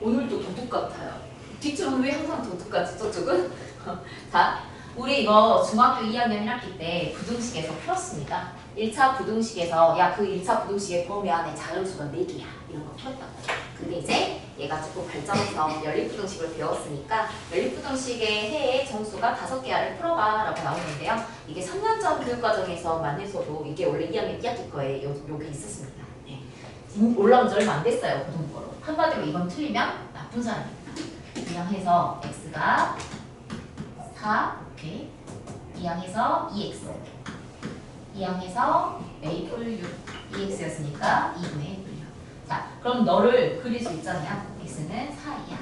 오늘도 도둑 같아요. 뒷줄은 왜 항상 도둑 같지, 저쪽은? 자, 우리 이거 중학교 2학년 1학기 때 부등식에서 풀었습니다. 1차 부등식에서 야, 그 1차 부등식의 범위 안에 자연수가 4개야. 이런 거 풀었다고. 근데 이제 얘가 조금 발전해서 연립부등식을 배웠으니까 연립부등식의 해에 정수가 5개야를 풀어봐 라고 나오는데요. 이게 3년 전 교육과정에서만 해서도 이게 원래 2학년 2학기 거에 요게 있었습니다. 네. 올라온 지 얼마 안 됐어요. 고등부로. 한마디로 이건 틀리면 나쁜 사람입니다. 그냥 해서 x가 4, 오케이. 이항해서 2x. 이항해서 a 뿔 6. 2x였으니까 2분의 1 뿔 6. 자, 그럼 너를 그릴 수 있잖냐? x는 4이야.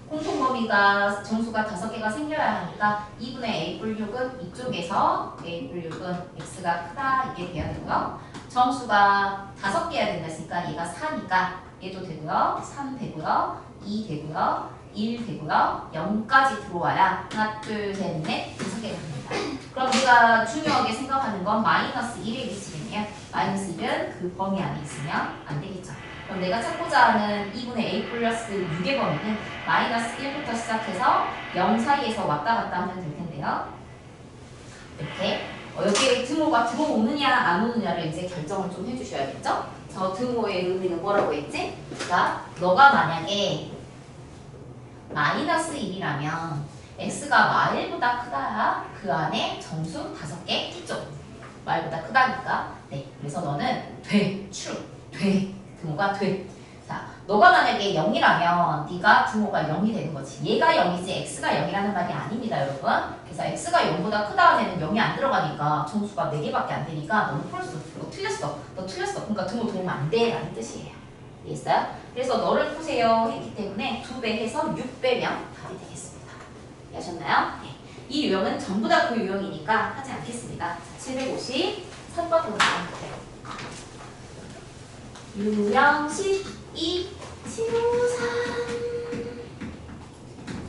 공통범위가 정수가 5개가 생겨야 하니까 2분의 a 뿔 6은 이쪽에서 a 뿔 6은 x가 크다 이게 돼야 되고요. 정수가 5개야 된다 했으니까 얘가 4니까 얘도 되고요. 3 되고요. 2 되고요. 1 되고요. 0까지 들어와야 하나, 둘, 셋, 넷, 5개가 됩니다. 그럼 우리가 중요하게 생각하는 건 마이너스 1에 미치겠네요. 마이너스 1은 그 범위 안에 있으면 안 되겠죠. 그럼 내가 찾고자 하는 2분의 a 플러스 6의 범위는 마이너스 1부터 시작해서 0 사이에서 왔다 갔다 하면 될 텐데요. 이렇게 여기에 등호가 들어오느냐 안 오느냐를 이제 결정을 좀 해주셔야겠죠? 저 등호의 의미는 뭐라고 했지? 자, 너가 만약에 마이너스 1이라면 x가 마일보다 크다. 그 안에 정수 5개 있죠. 마일보다 크다니까. 네, 그래서 너는 돼. true. 돼. 등호가 돼. 자, 너가 만약에 0이라면 네가 등호가 0이 되는 거지. 얘가 0이지 x가 0이라는 말이 아닙니다, 여러분. 그래서 x가 0보다 크다 안에는 0이 안 들어가니까 정수가 4개밖에 안 되니까 너는 폴스. 너 틀렸어. 너 틀렸어. 그러니까 등호 도우면 안 돼. 라는 뜻이에요. 이해했어요? 그래서 너를 푸세요 했기 때문에 2배 해서 6배면 답이 되겠습니다. 이해하셨나요? 네. 이 유형은 전부 다 그 유형이니까 하지 않겠습니다. 자, 753번 보세요. 유형 12 치우 3.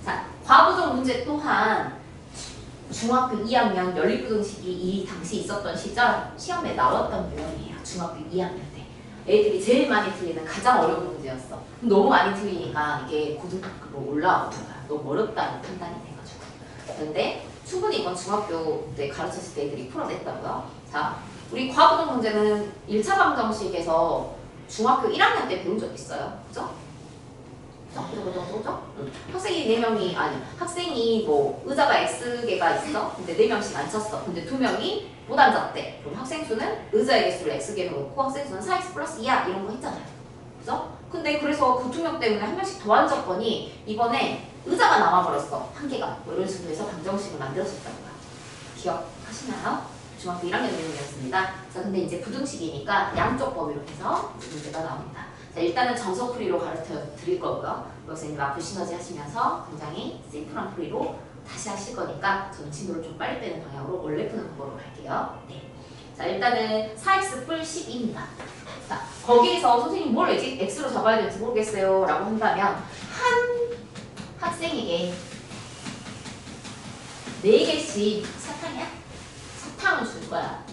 자, 과부정 문제 또한 중학교 2학년 연립부등식이 이 당시 있었던 시절 시험에 나왔던 유형이에요. 중학교 2학년 때. 애들이 제일 많이 틀리는 가장 어려운 문제였어. 너무 많이 틀리니까 이게 고등학교로 올라오더라. 너무 어렵다는 판단이 돼가지고. 그런데 충분히 이건 중학교 때 가르쳤을 때 애들이 풀어냈다고요. 자, 우리 과부정 문제는 1차 방정식에서 중학교 1학년 때 배운 적 있어요. 그죠? 그죠? 학생이 4명이, 아니, 학생이 뭐 의자가 X개가 있어. 근데 4명씩 앉혔어. 근데 2명이 못 앉았대. 그럼 학생 수는 의자의 개수를 X개로 놓고 학생 수는 4X 플러스 2야. 이런 거 했잖아요. 그죠? 근데 그래서 그 2명 때문에 한 명씩 더 앉았더니 이번에 의자가 남아버렸어. 한 개가. 뭐 이런 식으로 해서 방정식을 만들었었다는 거야. 기억하시나요? 중학교 1학년 내용이었습니다. 자, 근데 이제 부등식이니까 양쪽 범위로 해서 문제가 나옵니다. 자, 일단은 정석풀이로 가르쳐 드릴 거고요. 선생님 앞으로 시너지 하시면서 굉장히 심플한 풀이로 다시 하실 거니까 저는 진도를 좀 빨리 빼는 방향으로 원래 푸는 방법으로 갈게요. 네. 자, 일단은 4x 뿔 10입니다. 자, 거기에서 선생님 뭘 왜지? x로 잡아야 될지 모르겠어요. 라고 한다면 한 학생에게 4개씩 사탕이야? 사탕을 줄 거야.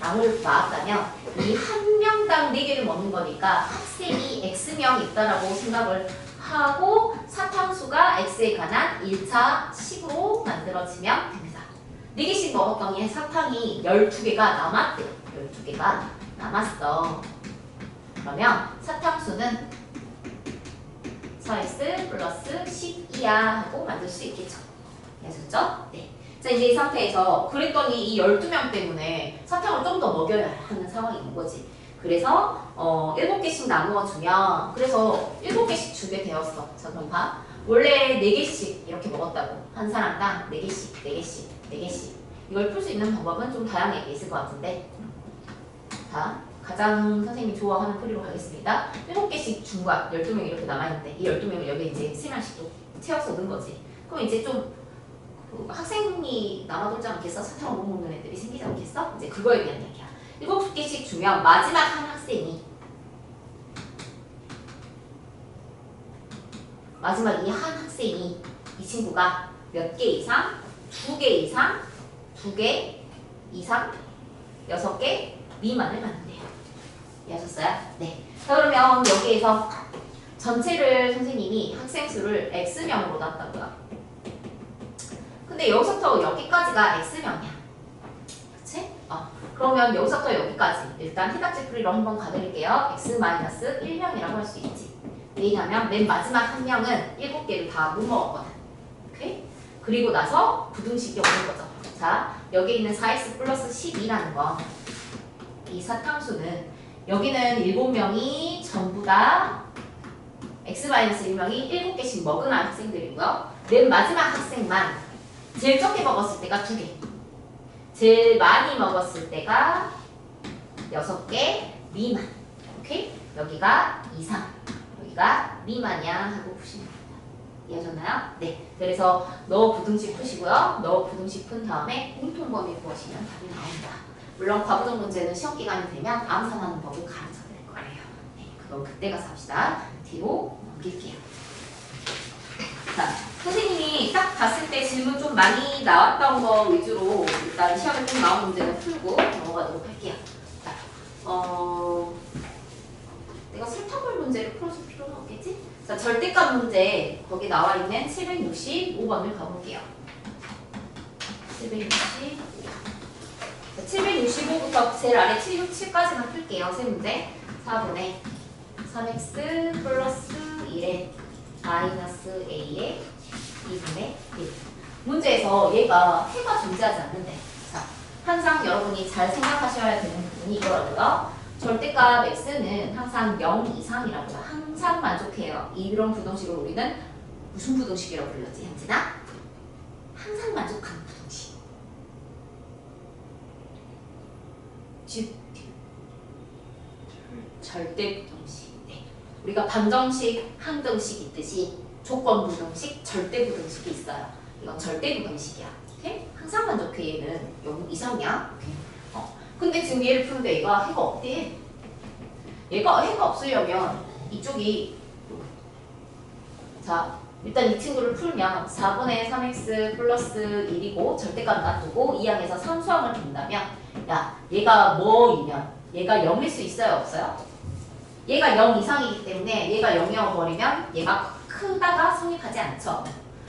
라고 나왔다면 이 한 명당 4개를 먹는 거니까 학생이 X명 있다라고 생각을 하고 사탕수가 X에 관한 1차 식으로 만들어지면 됩니다. 4개씩 먹었더니 사탕이 12개가 남았대요. 12개가 남았어. 그러면 사탕수는 4x 플러스 12야 하고 만들 수 있겠죠. 아셨죠? 네. 자, 이제 이 상태에서 그랬더니 이 12명 때문에 사탕을 좀 더 먹여야 하는 상황이 온 거지. 그래서 7개씩 나누어 주면 그래서 7개씩 주게 되었어. 자, 그럼 봐. 원래 4개씩 이렇게 먹었다고. 한 사람당 4개씩, 4개씩, 4개씩. 이걸 풀 수 있는 방법은 좀 다양하게 있을 것 같은데. 자, 가장 선생님이 좋아하는 풀이로 가겠습니다. 7개씩 준 거야. 12명이 이렇게 남아있는데 이 12명을 여기 이제 3명씩 또 채워서 넣은 거지. 그럼 이제 좀 학생이 남아돌지 않겠어? 사탕을 못 먹는 애들이 생기지 않겠어? 이제 그거에 대한 이야기야. 7개씩 주면 마지막 한 학생이 마지막 이 한 학생이 이 친구가 몇 개 이상? 2개 이상? 2개 이상? 6개 미만을 받는데요. 이해하셨어요? 네. 자, 그러면 여기에서 전체를 선생님이 학생 수를 X명으로 놨다고요. 근데 여기서부터 여기까지가 X명이야. 그치? 그러면 여기서부터 여기까지 일단 해답지 풀이로 한번 가드릴게요. X-1명이라고 할 수 있지. 왜냐면 맨 마지막 한 명은 7개를 다 못 먹었거든. 오케이? 그리고 나서 부등식이 오는 거죠. 자, 여기 있는 4x 플러스 12라는 거, 이 사탕수는 여기는 7명이 전부 다 X-1명이 7개씩 먹은 학생들이고요. 맨 마지막 학생만 제일 적게 먹었을 때가 2개, 제일 많이 먹었을 때가 6개 미만. 오케이? 여기가 이상, 여기가 미만이야 하고 푸시면 됩니다. 이해하셨나요? 네. 그래서 너 부등식 푸시고요. 너 부등식 푼 다음에 공통범위 구하시면 답이 나옵니다. 물론 과부정 문제는 시험 기간이 되면 암산하는 법을 가르쳐 드릴 거예요. 네. 그건 그때 가서 합시다. 뒤로 넘길게요. 자, 선생님이 딱 봤을 때 질문 좀 많이 나왔던 거 위주로 일단 시험에 좀 나온 문제는 풀고 넘어가도록 할게요. 자, 내가 설탕물 문제를 풀어줄 필요는 없겠지? 자, 절대값 문제 거기 나와 있는 765번을 가볼게요. 765부터 제일 아래 767까지만 풀게요. 세 문제. 4분의 3x 플러스 1에 마이너스 a에 2분의 1. 문제에서 얘가 해가 존재하지 않는데, 자, 항상 여러분이 잘 생각하셔야 되는 부분이 이거라고요. 절대값 x는 항상 0 이상이라고요. 항상 만족해요. 이런 부등식을 우리는 무슨 부등식이라고 불렀지, 현진아? 항상 만족하는 부등식. 즉, 절대 부등식. 네. 우리가 방정식, 항등식 있듯이 조건 부등식, 절대 부등식이 있어요. 이건 절대 부등식이야. 오케이? 항상 만족해. 얘는 0 이상이야. 오케이. 근데 지금 얘를 푸는데 얘가 해가 없대. 얘가 해가 없으려면 이쪽이, 자, 일단 이 친구를 풀면 4분의 3x 플러스 1이고 절대값 놔두고 이 항에서 상수항을 둔다면, 야, 얘가 뭐이면 얘가 0일 수 있어요, 없어요? 얘가 0 이상이기 때문에 얘가 0이어 버리면 얘가 크다가 성립하지 않죠.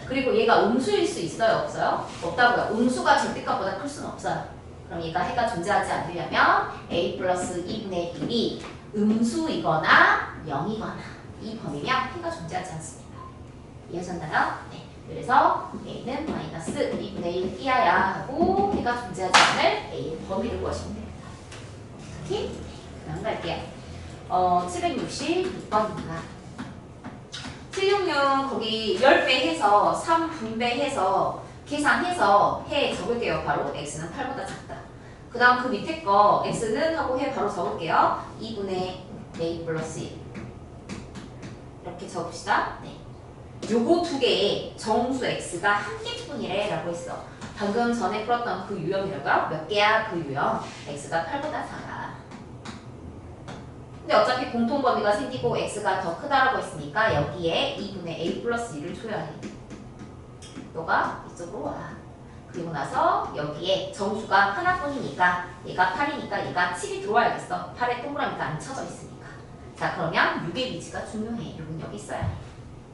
그리고 얘가 음수일 수 있어요, 없어요? 없다고요. 음수가 절대값보다 클 수는 없어요. 그럼 얘가 해가 존재하지 않으려면 a 플러스 2분의 1이 음수이거나 0이거나 이 범위면 해가 존재하지 않습니다. 이해하셨나요? 네. 그래서 a는 마이너스 2분의 1이어야 하고 해가 존재하지 않을 a의 범위를 구하시면 됩니다. 오케이? 네. 그다음 갈게요. 766번입니다. 766 거기 10배 해서 3분배 해서 계산해서 해 적을게요. 바로 x는 8보다 작다. 그 다음 그 밑에 거 x는 하고 해 바로 적을게요. 2분의 a 플러스 1 이렇게 적읍시다. 네. 요거 두 개의 정수 x가 한 개뿐이래 라고 했어. 방금 전에 풀었던 그 유형이라고요? 몇 개야 그 유형? x가 8보다 작아. 근데 어차피 공통범위가 생기고 x가 더 크다라고 했으니까 여기에 2분의 a 플러스 1을 줘야 해. 너가 이쪽으로 와. 그리고 나서 여기에 정수가 하나뿐이니까 얘가 8이니까 얘가 7이 들어와야겠어. 8에 동그라미가 안 쳐져 있으니까. 자, 그러면 6의 위치가 중요해. 6은 여기 있어야 해.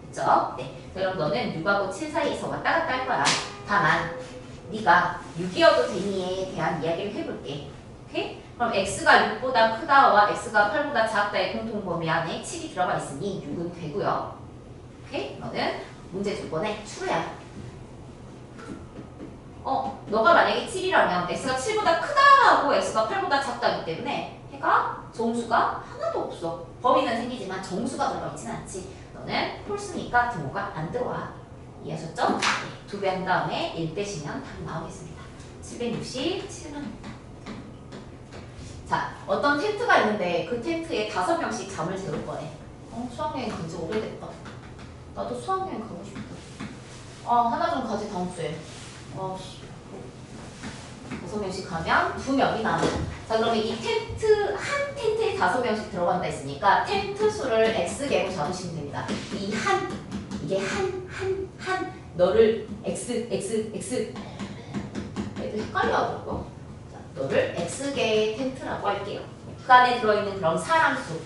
그쵸? 네. 그럼 너는 6하고 7 사이에서 왔다 갔다 할 거야. 다만 네가 6이어도 되니에 대한 이야기를 해볼게. 오케이? 그럼 x가 6보다 크다와 x가 8보다 작다의 공통범위 안에 7이 들어가 있으니 6은 되고요. 오케이? 너는 문제 조건에 true야. 너가 만약에 7이라면 x가 7보다 크다 하고 x가 8보다 작다기 때문에 해가 정수가 하나도 없어. 범위는 생기지만 정수가 들어가 있진 않지. 너는 폴스니까 등호가 안 들어와. 이해하셨죠? 네. 2배 한 다음에 1 빼시면 답이 나오겠습니다. 767번입니다. 자, 어떤 텐트가 있는데 그 텐트에 5명씩 잠을 재울 거래. 수학여행 간지 오래됐다. 나도 수학여행 가고 싶다. 하나 좀 가지 다음 주에. 5명씩 가면 2명이 남아. 자, 그러면 이 텐트, 한 텐트에 5명씩 들어간다 했으니까 텐트 수를 x개로 잡으시면 됩니다. 이 이게 너를 x 애들 헷갈려 하더라고. 자, 너를 x개의 텐트라고 할게요. 그 안에 들어있는 그런 사람 수,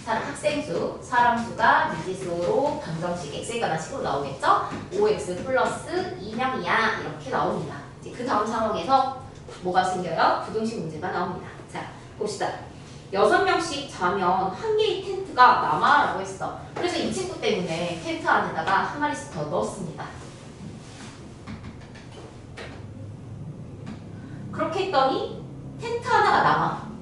학생 수, 사람 수가 미지수로 방정식 x에 관한 식으로 나오겠죠? 5x 플러스 2명이야 이렇게 나옵니다. 이제 그 다음 상황에서 뭐가 생겨요? 부등식 문제가 나옵니다. 자, 봅시다. 6명씩 자면 한 개의 텐트가 남아라고 했어. 그래서 이 친구 때문에 텐트 안에다가 한 마리씩 더 넣었습니다. 그렇게 했더니 텐트 하나가 남아.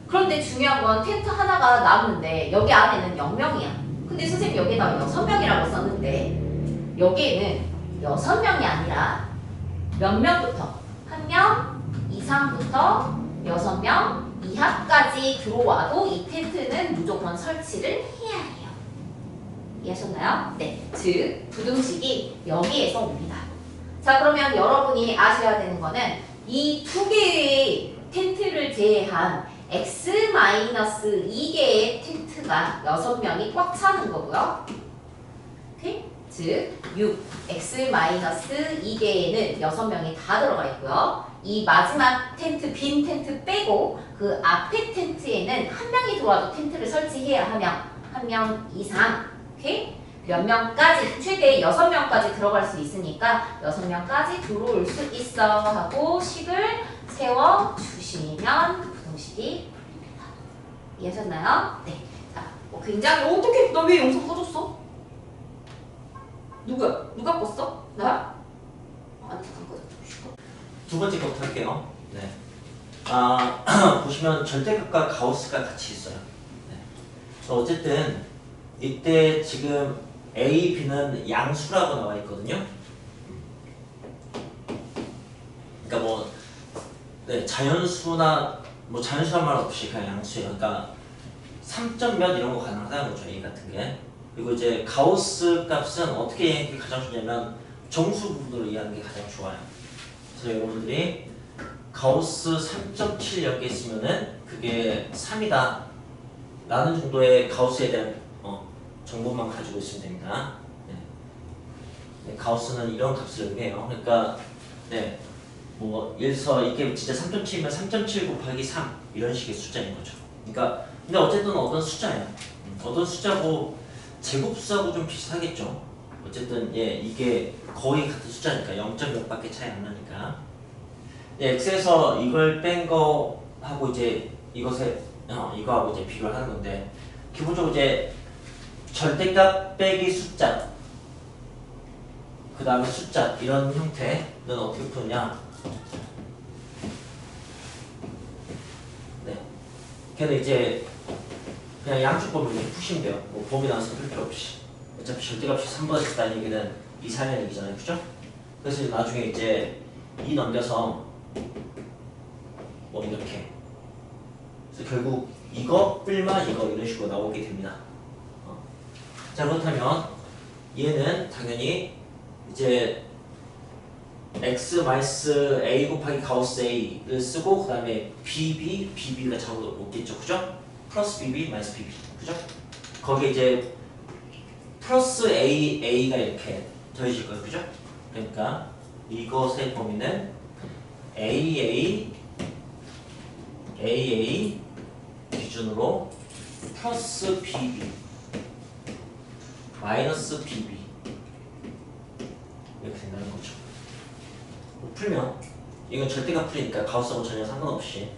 그런데 중요한 건 텐트 하나가 남는데 여기 안에는 0명이야. 근데 선생님 여기에다가 6명이라고 썼는데 여기에는 6명이 아니라 몇 명부터? 1명 이상부터 6명 이하까지 들어와도 이 텐트는 무조건 설치를 해야 해요. 이해하셨나요? 네. 즉, 부등식이 여기에서 옵니다. 자, 그러면 여러분이 아셔야 되는 거는 이 두 개의 텐트를 제외한 x-2개의 텐트가 6명이 꽉 차는 거고요. 오케이? 즉, 6, x-2개에는 6명이 다 들어가 있고요. 이 마지막 텐트, 빈 텐트 빼고 그 앞에 텐트에는 한 명이 들어와도 텐트를 설치해야 하며 한 명 이상, 오케이? 몇 명까지, 최대 6명까지 들어갈 수 있으니까 6명까지 들어올 수 있어 하고 식을 세워주시면 부등식이 됩니다. 이해하셨나요? 네. 자, 굉장히 어떻게 너 왜 영상 꺼졌어? 누구야? 누가 껐어? 나야? 아니 잠깐 꺼졌어. 두 번째 것부터 할게요. 네. 보시면 절대값과 가우스가 같이 있어요. 네. 어쨌든 이때 지금 A, B는 양수라고 나와 있거든요. 그러니까 뭐 네, 자연수나 뭐 자연수란 말 없이 그냥 양수예요. 그러니까 3점 몇 이런 거 가능하다는 거죠. A 같은 게. 그리고 이제 가우스 값은 어떻게 이해하는 게 가장 좋냐면 정수 부분으로 이해하는 게 가장 좋아요. 그래서 여러분들이 가우스 3.7 여기 있으면은 그게 3이다 라는 정도의 가우스에 대한 정보만 가지고 있으면 됩니다. 네. 네, 가우스는 이런 값을 의미해요. 그러니까 네, 뭐 예를 들어서 이게 진짜 3.7이면 3.7 곱하기 3 이런 식의 숫자인 거죠. 그러니까 근데 어쨌든 어떤 숫자예요. 어떤 숫자고 제곱수하고 좀 비슷하겠죠. 어쨌든 예, 이게 거의 같은 숫자니까 0.6밖에 차이 안 나니까. 예, x에서 이걸 뺀 거하고 이제 이것에 이거하고 이제 비교를 하는 건데 기본적으로 이제 절대값 빼기 숫자 그 다음에 숫자 이런 형태는 어떻게 푸느냐. 네, 걔는 이제 그냥 양축법을 이렇게 푸시면 돼요. 뭐 범위 나와서 풀 필요 없이. 어차피 절대값이 3보다 작다는 얘기는 이상한 얘기잖아요, 그죠? 그래서 나중에 이제 2 넘겨서 뭐 이렇게. 그래서 결국 이거 뿔마 이거 이런 식으로 나오게 됩니다. 자, 그렇다면 얘는 당연히 이제 x-a 곱하기 가우스 a를 쓰고 그 다음에 bb가 자꾸 오겠죠, 그죠? 플러스 bb 마이너스 bb, 그죠? 거기에 이제 플러스 a가 이렇게 더해질 거예요, 그죠? 그러니까 이것의 범위는 aa 기준으로 플러스 bb 마이너스 bb 이렇게 된다는 거죠. 풀면 이건 절대값 풀이니까 가우스하고 전혀 상관없이.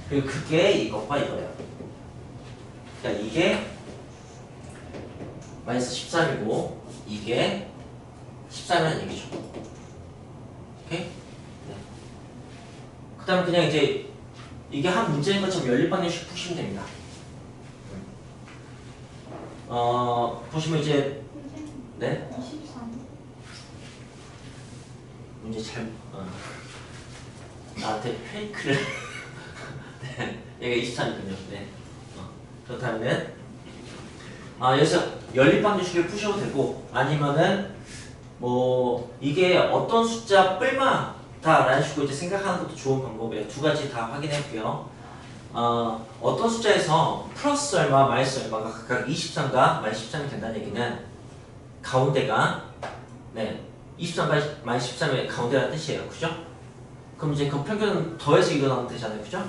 그리고 그게 이것과 이거예요. 그러니까 이게 마이너스 13이고 이게 13이라는 얘기죠. 오케이? 네. 그 다음에 그냥 이제 이게 한 문제인 것처럼 연립방정식 푸시면 됩니다. 보시면 이제 네? 23. 문제 잘 나한테 페이크를 네, 얘가 23이군요. 네. 그렇다면 여기서 연립방정식을 푸셔도 되고 아니면은 뭐 이게 어떤 숫자 뿔마다라는 식으로 이제 생각하는 것도 좋은 방법이에요. 두 가지 다 확인했고요. 어떤 숫자에서 플러스 얼마, 마이너스 얼마가 각각 23과 마이너스 13이 된다는 얘기는 가운데가 네 23과 마이너스 13의 가운데라는 뜻이에요. 그죠? 그럼 이제 그 평균은 더해서 일어나면 되잖아요. 그죠?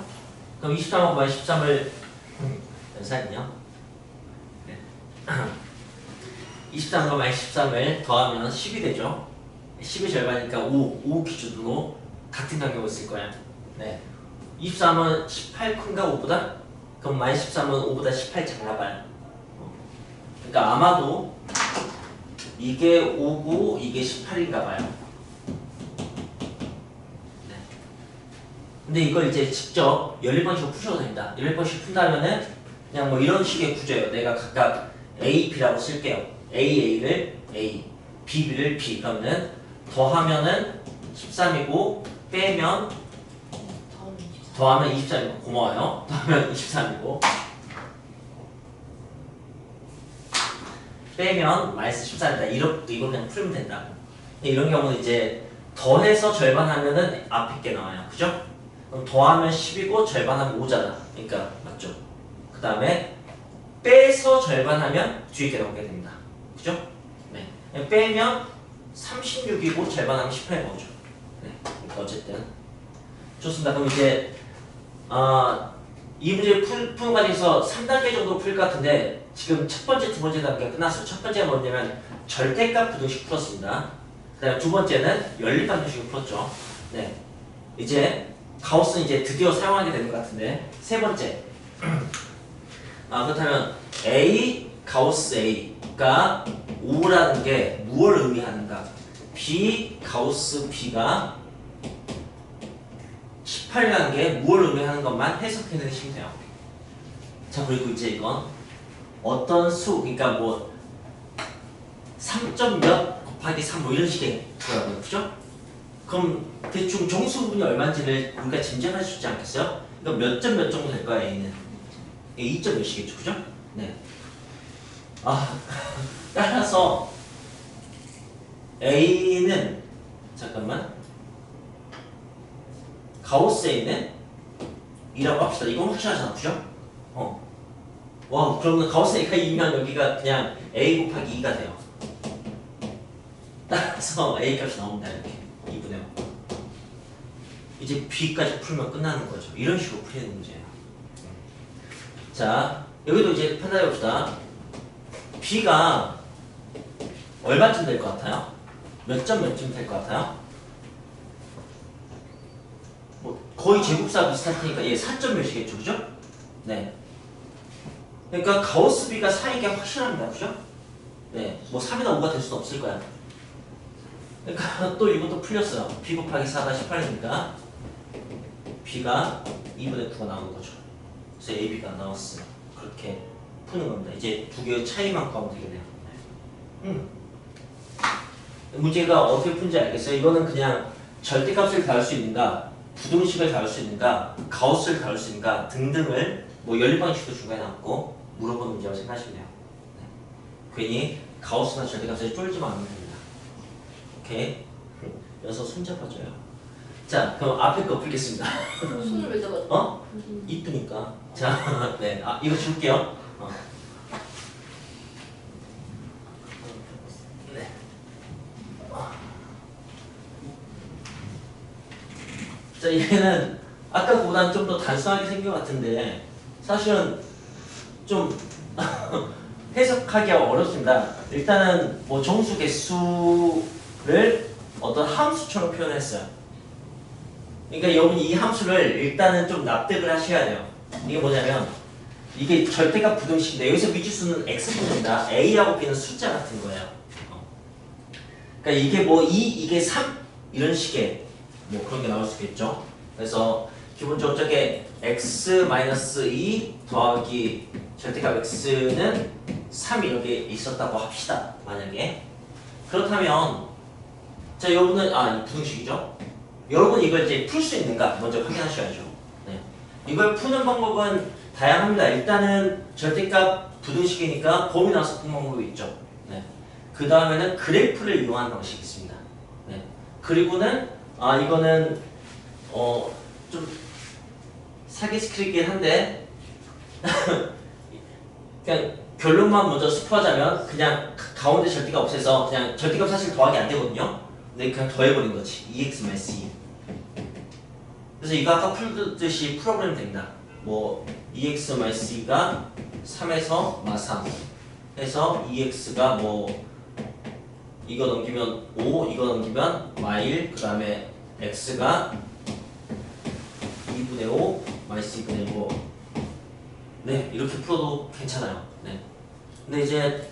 그럼 23하고 마이너스 13을 몇 살이냐? 23과 마이너스 13을 더하면 10이 되죠. 10의 절반이니까 5 기준으로 같은 간격을 쓸 거야. 네. 23은 18 큰가 5보다? 그럼 마이너스 13은 5보다 18 작나 봐요. 그러니까 아마도 이게 5고 이게 18인가 봐요. 네. 근데 이걸 이제 직접 11번씩 푸셔도 됩니다. 11번씩 푼다면은 그냥 뭐 이런 식의 구조예요. 내가 각각 A, B라고 쓸게요. AA를 A, BB를 B. 그러면은 더하면은 13이고 빼면 더하면 23이고 고마워요. 더하면 23이고 빼면 마이너스 14이다. 이거 그냥 풀면 된다. 이런 경우는 이제 더해서 절반하면은 앞에 게 나와요. 그죠? 그럼 더하면 10이고 절반하면 5잖아. 그러니까 맞죠? 그 다음에 빼서 절반하면 뒤에 게 나오게 됩니다. 그죠? 네. 빼면 36이고 절반하면 18이 나오죠. 네. 그러니까 어쨌든 좋습니다. 그럼 이제 이 문제를 푸는 과정에서 3단계 정도 풀 것 같은데 지금 첫 번째, 두 번째 단계가 끝났어요. 첫 번째가 뭐냐면 절대값 부등식 풀었습니다. 그 다음에 두 번째는 연립방정식을 풀었죠. 네. 이제 가우스는 이제 드디어 사용하게 되는 것 같은데 세 번째 그렇다면 A 가우스 A가 5라는 게 무엇을 의미하는가? B 가우스 B가 18이라는 게 무엇을 의미하는 것만 해석해내시면 돼요. 자, 그리고 이제 이건 어떤 수, 그러니까 뭐 3점 몇 곱하기 3 뭐 이런 식의 거라고요. 그죠? 그럼 대충 정수분이 얼마인지를 우리가 짐작할 수 있지 않겠어요? 이거 몇 점 몇 정도 될 거야, A는? A 2점 몇이겠죠, 그죠? 네. 따라서 A는 잠깐만 가우스 A는 2라고 합시다. 이건 확실하잖아, 그죠? 와, 그러면 가우스 A가 2면 여기가 그냥 A 곱하기 2가 돼요. 따라서 A 값이 나옵니다. 이렇게 2분의 5. 이제 B까지 풀면 끝나는 거죠. 이런 식으로 풀리는 문제예요. 자, 여기도 이제 판단해 봅시다. B가 얼마쯤 될 것 같아요? 몇 점 몇쯤 될 것 같아요? 뭐 거의 제곱사 비슷할 테니까 4점 몇이겠죠, 그죠? 네. 그러니까 가우스 B가 4인 게 확실합니다, 그죠? 네. 뭐 3이나 5가 될 수는 없을 거야. 그러니까 또 이것도 풀렸어요. B 곱하기 4가 18이니까 B가 2분의 9가 나오는 거죠. 그래서 AB가 나왔어요. 그렇게 푸는 겁니다. 이제 두 개의 차이만 구하면 되겠네요. 문제가 어떻게 푼지 알겠어요? 이거는 그냥 절대값을 다룰 수 있는가, 부등식을 다룰 수 있는가, 가우스를 다룰 수 있는가 등등을 뭐 연립방식도 중간에 나왔고 물어보는 문제라고 생각하시면 돼요. 네. 괜히 가우스나 절대값을 쫄지만 않으면 됩니다. 오케이. 여기서 손 잡아줘요. 자, 그럼 앞에 거 풀겠습니다. 손을 왜 잡아줘? 이쁘니까. 자, 네. 이거 줄게요. 네. 자, 얘는 아까 보다는 좀 더 단순하게 생긴 것 같은데 사실은 좀 해석하기가 어렵습니다. 일단은 뭐 정수 개수를 어떤 함수처럼 표현했어요. 그러니까 여러분이 이 함수를 일단은 좀 납득을 하셔야 돼요. 이게 뭐냐면 이게 절대값 부등식인데 여기서 미지수는 x분입니다. a하고 b는 숫자 같은 거예요. 그러니까 이게 뭐 2, 이게 3 이런 식의 뭐 그런 게 나올 수 있겠죠. 그래서 기본적으로 저게 x-2 더하기 절대값 x는 3 이렇게 있었다고 합시다. 만약에 그렇다면 자, 여러분은 이 부등식이죠. 여러분 이걸 이제 풀 수 있는가 먼저 확인하셔야죠. 네. 이걸 푸는 방법은 다양합니다. 일단은 절대값 부등식이니까 범위 나와서 푸는 방법이 있죠. 네. 그 다음에는 그래프를 이용하는 방식이 있습니다. 네. 그리고는 이거는 좀 사기스크립긴 한데 그냥 결론만 먼저 스포하자면 그냥 가운데 절대값 없애서 그냥 절대값 사실 더하기 안 되거든요. 근데 그냥 더해버린 거지. 2x-2. 그래서 이거 아까 풀듯이 풀어버리면 됩니다. 뭐 2x-2가 3에서 3 해서 2x가 뭐 이거 넘기면 5, 이거 넘기면 y1, 그 다음에 x가 2분의 5, 마이너스 2분의 5. 네, 이렇게 풀어도 괜찮아요. 네. 근데 이제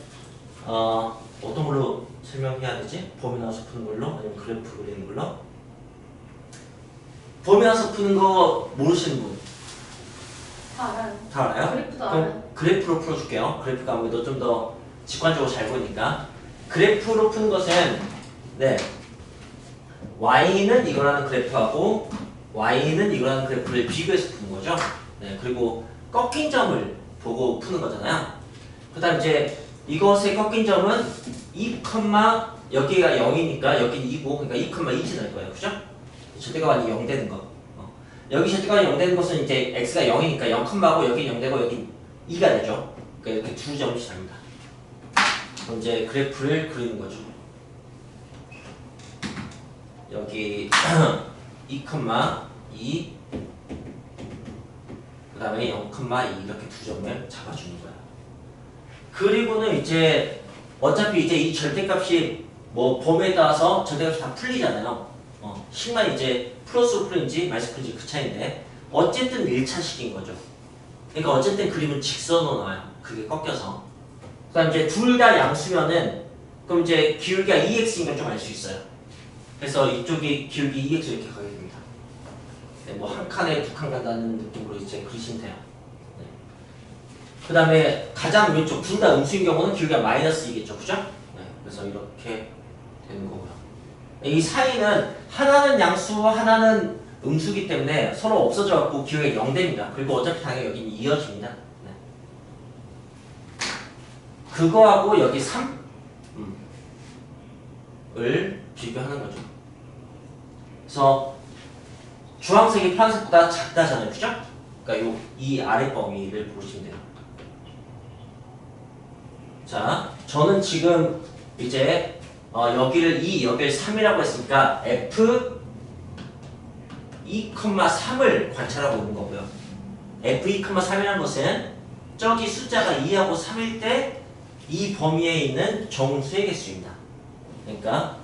어떤 걸로 설명해야 되지? 범위 나와서 푸는 걸로? 아니면 그래프 그리는 걸로? 범위 나와서 푸는 거 모르시는 분? 다 알아요. 다 알아요? 그래프도 그럼 알아요. 그래프로 풀어줄게요. 그래프가 아무래도 좀 더 직관적으로 잘 보이니까. 그래프로 푸는 것은 네, y는 이거라는 그래프하고 y는 이거라는 그래프를 비교해서 푸는 거죠. 네, 그리고 꺾인 점을 보고 푸는 거잖아요. 그 다음 이제 이것의 꺾인 점은 2, 여기가 0이니까 여기는 2고 그러니까 2,2지 될 거예요. 그죠? 절대값이 0 되는 거. 여기 절대값이 0 되는 것은 이제 x가 0이니까 0,고 여기 0 되고 여기 2가 되죠. 그러니까 이렇게 두 점씩 됩니다. 그럼 이제 그래프를 그리는 거죠. 여기 2,2 그 다음에 0,2 이렇게 두 점을 잡아주는 거야. 그리고는 이제 어차피 이제 이 절대값이 뭐 범위에 따라서 절대값이 다 풀리잖아요. 식만 이제 플러스로 풀린지 마이너스 풀린지 그 차이인데 어쨌든 1차식인 거죠. 그러니까 어쨌든 그림은 직선으로 나와요. 그게 꺾여서. 그 다음 이제 둘 다 양수면은 그럼 이제 기울기가 2x인 걸 좀 알 수 있어요. 그래서 이쪽이 기울기 2x 이렇게 가게 됩니다. 네, 뭐 한 칸에 두 칸 간다는 느낌으로 이제 그리시면 돼요. 네. 그 다음에 가장 왼쪽 둘 다 음수인 경우는 기울기가 마이너스 2겠죠. 그죠? 네, 그래서 이렇게 되는 거고요. 이 사이는 하나는 양수, 하나는 음수기 때문에 서로 없어져 갖고 기울기가 0 됩니다. 그리고 어차피 당연히 여기는 이어집니다. 네. 그거하고 여기 3을 비교하는 거죠. 그래서 주황색이 파란색보다 작다잖아요. 그죠? 그러니까 이 아래 범위를 보시면 돼요. 자, 저는 지금 이제 여기를 2, 여기를 3이라고 했으니까 f 2,3을 관찰하고 있는 거고요. f 2,3이라는 것은 저기 숫자가 2하고 3일 때 이 범위에 있는 정수의 개수입니다. 그러니까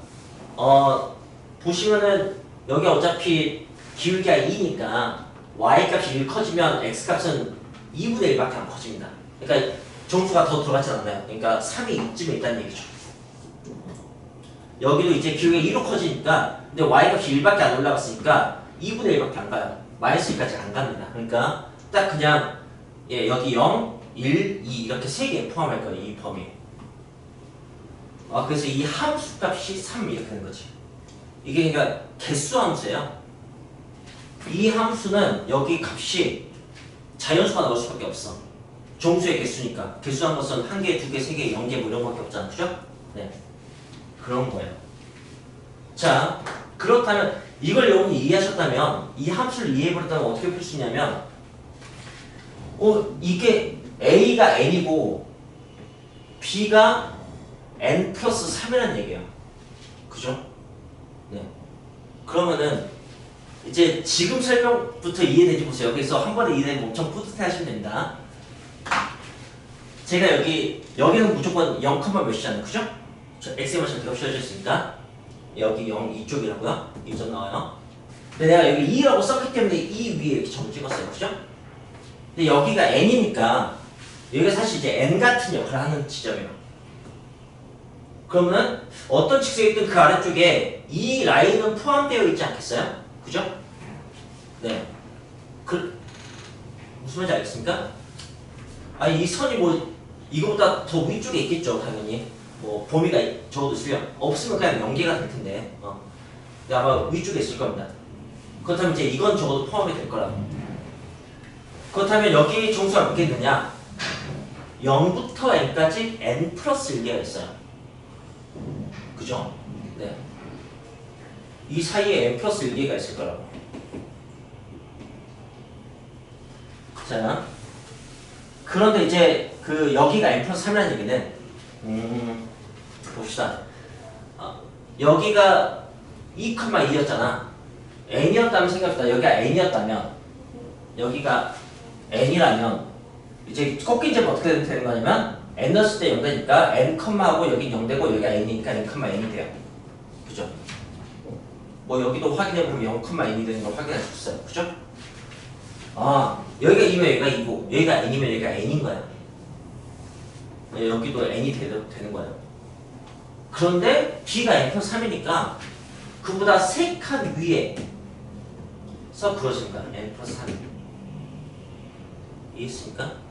보시면은 여기 어차피 기울기가 2니까 y값이 1 커지면 x값은 2분의 1밖에 안 커집니다. 그러니까 정수가 더 들어가지 않나요? 그러니까 3이 이쯤에 있다는 얘기죠. 여기도 이제 기울기가 2로 커지니까 근데 y값이 1밖에 안 올라갔으니까 2분의 1밖에 안 가요. 마이너스 1까지 안 갑니다. 그러니까 딱 그냥 여기 0, 1, 2 이렇게 3개 포함할 거예요. 이 범위. 그래서 이 함수 값이 3 이렇게 되는 거지. 이게 그러니까 개수 함수예요. 이 함수는 여기 값이 자연수가 나올 수밖에 없어. 정수의 개수니까. 개수한 것은 1개, 2개, 3개, 0개 뭐 이런 거밖에 없잖아. 그죠? 네. 그런 거예요. 자, 그렇다면 이걸 여러분이 이해하셨다면 이 함수를 이해해버렸다면 어떻게 풀 수 있냐면 이게 A가 N이고 B가 N 플러스 3이라는 얘기예요. 그죠? 네. 그러면은 이제 지금 설명부터 이해되지 보세요. 그래서 한 번에 이해되면 엄청 뿌듯해 하시면 됩니다. 제가 여기는 무조건 0, 몇이잖아요. 그죠? x의 절대값 씌워져 있으니까 여기 0 이쪽이라고요. 2점 나와요. 근데 내가 여기 2라고 썼기 때문에 이 위에 이렇게 점 찍었어요. 그죠? 근데 여기가 n이니까 여기가 사실 이제 n 같은 역할을 하는 지점이에요. 그러면 어떤 직선이 있든 그 아래쪽에 이 라인은 포함되어 있지 않겠어요? 그죠? 네. 무슨 말인지 알겠습니까? 이 선이 뭐 이거보다 더 위쪽에 있겠죠, 당연히. 뭐 범위가 적어도 있으면 없으면 그냥 연계가 될 텐데. 근데 아마 위쪽에 있을 겁니다. 그렇다면 이제 이건 적어도 포함이 될 거라고. 그렇다면 여기 정수가 몇 개 있느냐? 0부터 n까지 n 플러스 1개가 있어요. 그죠? 네. 이 사이에 n 플러스 1개가 있을 거라고. 자, 그런데 이제 여기가 n 플러스 3이라는 얘기는 봅시다. 여기가 2,2였잖아. n이었다면 생각합시다. 여기가 n이었다면 여기가 n이라면 이제 꺾인 점은 어떻게 되는 거냐면 n 넣었을 때 0 되니까 n 컴마하고 여기 0 되고 여기가 n이니까 n 컴마 n이 돼요. 그죠? 뭐 여기도 확인해보면 0 컴마 n이 되는 걸 확인할 수 있어요. 그죠? 아, 여기가 2면 여기가 2고 여기가 n이면 여기가 n인 거야. 여기도 n이 되는 거예요. 그런데 b가 n 플러스 3이니까 그보다 3칸 위에서 부러지는 거야. n 플러스 3. 이해했습니까?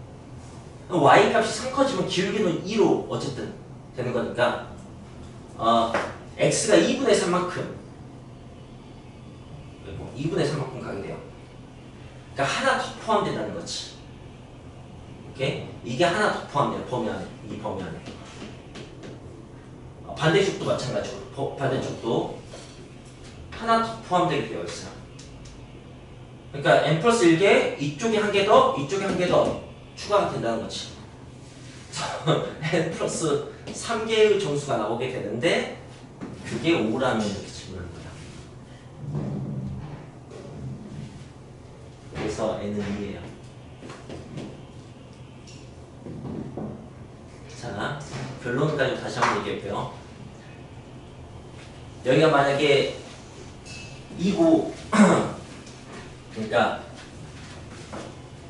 y 값이 3 커지면 기울기는 2로 어쨌든 되는 거니까 x가 2분의 3만큼 2분의 3만큼 가게 돼요. 그러니까 하나 더 포함된다는 거지. 오케이? 이게 하나 더 포함돼요. 범위 안에. 이 범위 안에. 반대쪽도 마찬가지고 반대쪽도 하나 더 포함되게 되어 있어요. 그러니까 n 플러스 1개 이쪽에 한 개 더 이쪽에 한 개 더 추가가 된다는 거지. n 플러스 3개의 정수가 나오게 되는데 그게 5라면 이렇게 질문하는 거야. 그래서 n은 2예요. 자, 결론까지 다시 한번 얘기할게요. 여기가 만약에 2고 그러니까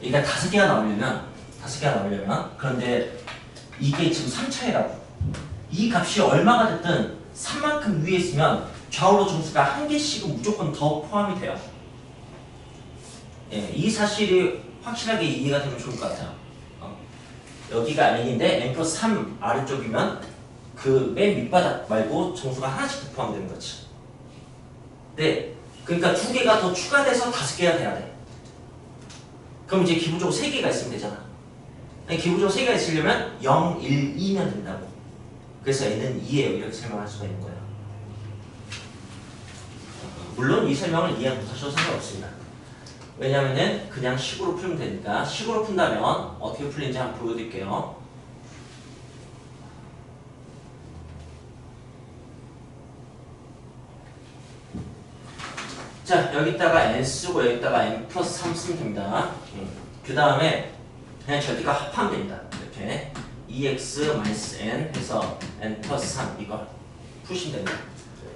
여기가 5개가 나오려면 그런데 이게 지금 3차이라고 이 값이 얼마가 됐든 3만큼 위에 있으면 좌우로 정수가 한 개씩은 무조건 더 포함이 돼요. 예, 이 사실이 확실하게 이해가 되면 좋을 것 같아요. 여기가 n인데 n 플러스 3 아래쪽이면 그 맨 밑바닥 말고 정수가 하나씩 더 포함되는 거지. 네, 그러니까 2개가 더 추가돼서 5개가 돼야 돼. 그럼 이제 기본적으로 3개가 있으면 되잖아. 기본적으로 3개가 있으려면 0, 1, 2면 된다고. 그래서 n은 2예요. 이렇게 설명할 수가 있는 거예요. 물론 이 설명을 이해 못하셔도 상관없습니다. 왜냐면은 그냥 식으로 풀면 되니까. 식으로 푼다면 어떻게 풀리는지 한번 보여드릴게요. 자, 여기다가 n 쓰고 여기다가 n 플러스 3 쓰면 됩니다. 그 다음에 그냥 절대가 합하면 됩니다. 이렇게 2x-n 해서 n 플러스 3 이걸 푸시면 됩니다.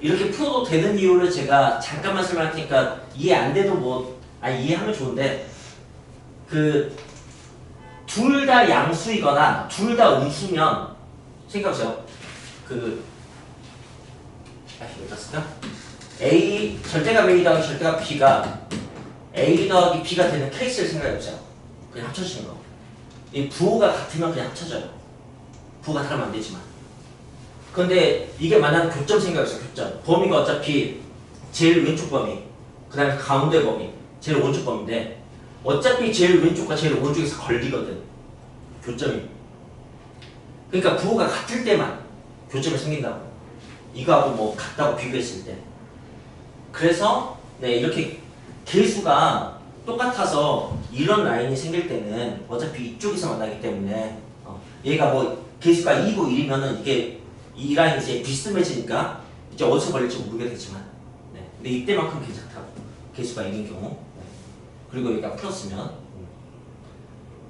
이렇게 풀어도 되는 이유를 제가 잠깐만 설명할 테니까 이해 안 돼도 이해하면 좋은데 둘 다 양수이거나 둘 다 음수면 생각해보세요. 여기다 쓸까? A 절대값 A 더하기 절대값 B가 A 더하기 B가 되는 케이스를 생각해보세요. 그냥 합쳐지는 거. 이 부호가 같으면 그냥 합쳐져요. 부호가 다르면 안 되지만. 그런데 이게 만약 교점 생각해보세요. 교점. 범위가 어차피 제일 왼쪽 범위, 그 다음에 가운데 범위, 제일 오른쪽 범위인데 어차피 제일 왼쪽과 제일 오른쪽에서 걸리거든. 교점이. 그러니까 부호가 같을 때만 교점이 생긴다고. 이거하고 뭐 같다고 비교했을 때. 그래서 네, 이렇게 개수가 똑같아서 이런 라인이 생길 때는 어차피 이쪽에서 만나기 때문에 얘가 뭐 개수가 2고 1이면은 이게 이 라인이 이제 비스듬해지니까 이제 어디서 걸릴지 모르게 되지만 네. 근데 이때만큼 괜찮다고. 개수가 1인 경우. 네. 그리고 여기가 풀었으면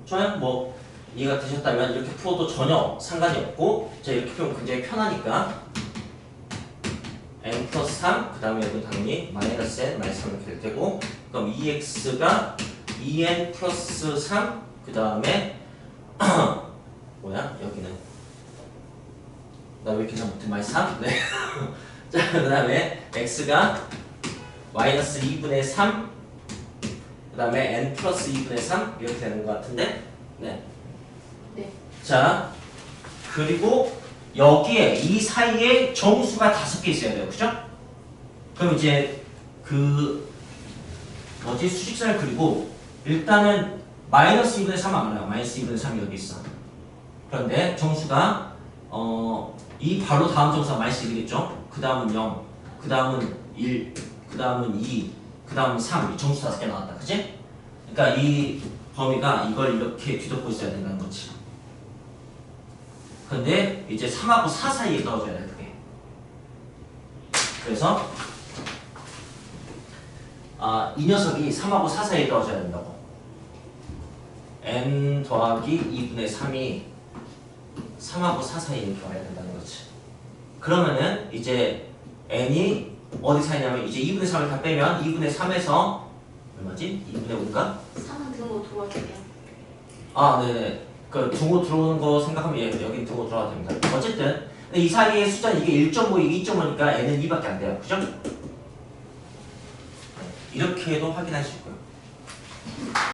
좋아요. 뭐 이해가 되셨다면 이렇게 풀어도 전혀 상관이 없고 자 이렇게 풀면 굉장히 편하니까 n 플러스 3, 그 다음에 여기 당연히 마이너스 n, 마이너스 3 이렇게 될 테고 그럼 2x가 2n 플러스 3, 그 다음에 뭐야? 여기는 나 왜 이렇게 잘 못해? 마이너스 3? 네. 자, 그 다음에 x가 마이너스 2분의 3, 그 다음에 n 플러스 2분의 3 이렇게 되는 것 같은데 네. 네. 자, 그리고 여기에 이 사이에 정수가 5개 있어야 돼요. 그죠? 그럼 이제 수직선을 그리고 일단은 마이너스 2분의 3 알아요. 마이너스 2분의 3이 여기 있어. 그런데 정수가 이 바로 다음 정수가 마이너스 1이겠죠? 그 다음은 0, 그 다음은 1, 그 다음은 2, 그 다음은 3. 정수 5개 나왔다. 그치? 그러니까 이 범위가 이걸 이렇게 뒤덮고 있어야 된다는 거지. 근데 이제 3하고 4 사이에 넣어줘야 돼, 그게. 그래서 이 녀석이 3하고 4 사이에 넣어줘야 된다고. n 더하기 2분의 3이 3하고 4 사이 이렇게 와야 된다는 거지. 그러면은 이제 n이 어디 사이냐면 이제 2분의 3을 다 빼면 2분의 3에서 얼마지? 2분의 5인가? 3은 등호 들어올게요. 아, 네네. 그 등호 들어오는 거 생각하면 여기 등호 들어가도 됩니다. 어쨌든 근데 이 사이의 숫자는 이게 1.5, 이게 2.5니까 n은 2밖에 안 돼요. 그죠? 이렇게도 확인할 수 있고요.